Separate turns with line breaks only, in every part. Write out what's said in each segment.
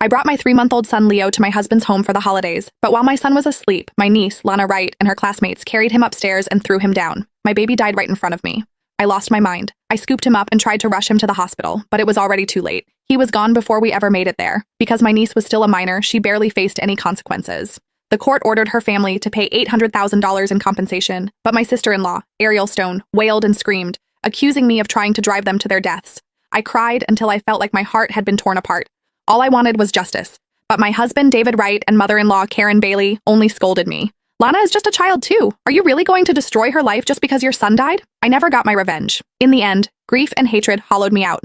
I brought my 3-month-old son Leo to my husband's home for the holidays, but while my son was asleep, my niece, Lana Wright, and her classmates carried him upstairs and threw him down. My baby died right in front of me. I lost my mind. I scooped him up and tried to rush him to the hospital, but it was already too late. He was gone before we ever made it there. Because my niece was still a minor, she barely faced any consequences. The court ordered her family to pay $800,000 in compensation, but my sister-in-law, Ariel Stone, wailed and screamed, accusing me of trying to drive them to their deaths. I cried until I felt like my heart had been torn apart. All I wanted was justice. But my husband, David Wright, and mother-in-law, Karen Bailey, only scolded me. Lana is just a child too. Are you really going to destroy her life just because your son died? I never got my revenge. In the end, grief and hatred hollowed me out.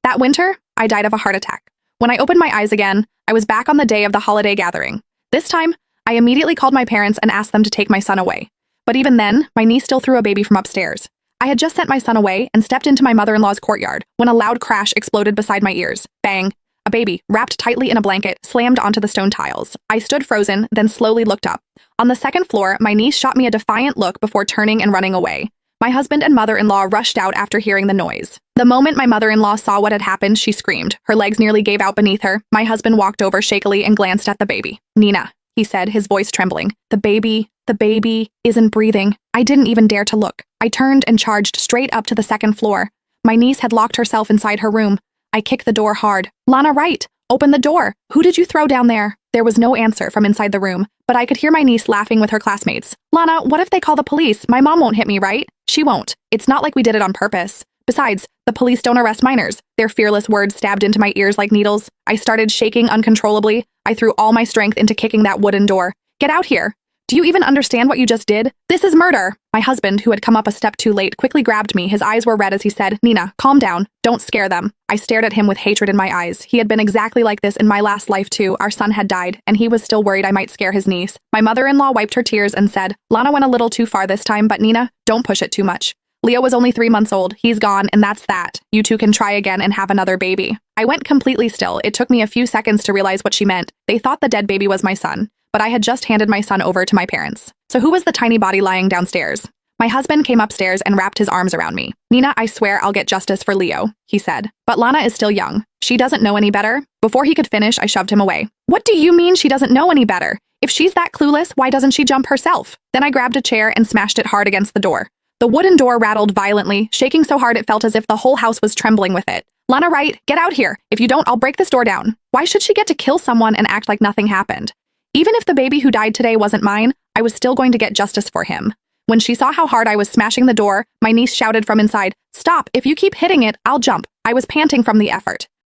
That winter, I died of a heart attack. When I opened my eyes again, I was back on the day of the holiday gathering. This time, I immediately called my parents and asked them to take my son away. But even then, my niece still threw a baby from upstairs. I had just sent my son away and stepped into my mother-in-law's courtyard when a loud crash exploded beside my ears. Bang! A baby, wrapped tightly in a blanket, slammed onto the stone tiles. I stood frozen, then slowly looked up. On the second floor, my niece shot me a defiant look before turning and running away. My husband and mother-in-law rushed out after hearing the noise. The moment my mother-in-law saw what had happened, she screamed. Her legs nearly gave out beneath her. My husband walked over shakily and glanced at the baby. "Nina," he said, his voice trembling. The baby isn't breathing." I didn't even dare to look. I turned and charged straight up to the second floor. My niece had locked herself inside her room. I kicked the door hard. "Lana Wright, open the door. Who did you throw down there?" There was no answer from inside the room, but I could hear my niece laughing with her classmates. "Lana, what if they call the police? My mom won't hit me, right?" "She won't. It's not like we did it on purpose. Besides, the police don't arrest minors." Their fearless words stabbed into my ears like needles. I started shaking uncontrollably. I threw all my strength into kicking that wooden door. "Get out here. Do you even understand what you just did? This is murder." My husband, who had come up a step too late, quickly grabbed me. His eyes were red as he said, "Nina, calm down. Don't scare them." I stared at him with hatred in my eyes. He had been exactly like this in my last life too. Our son had died, and he was still worried I might scare his niece. My mother-in-law wiped her tears and said, "Lana went a little too far this time, but Nina, don't push it too much. Leo was only 3 months old. He's gone, and that's that. You two can try again and have another baby." I went completely still. It took me a few seconds to realize what she meant. They thought the dead baby was my son, but I had just handed my son over to my parents. So who was the tiny body lying downstairs? My husband came upstairs and wrapped his arms around me. "Nina, I swear I'll get justice for Leo," he said. "But Lana is still young. She doesn't know any better." Before he could finish, I shoved him away. "What do you mean she doesn't know any better? If she's that clueless, why doesn't she jump herself?" Then I grabbed a chair and smashed it hard against the door. The wooden door rattled violently, shaking so hard it felt as if the whole house was trembling with it. "Lana Wright, get out here. If you don't, I'll break this door down." Why should she get to kill someone and act like nothing happened? Even if the baby who died today wasn't mine, I was still going to get justice for him. When she saw how hard I was smashing the door, my niece shouted from inside, "Stop! If you keep hitting it, I'll jump." I was panting from the effort.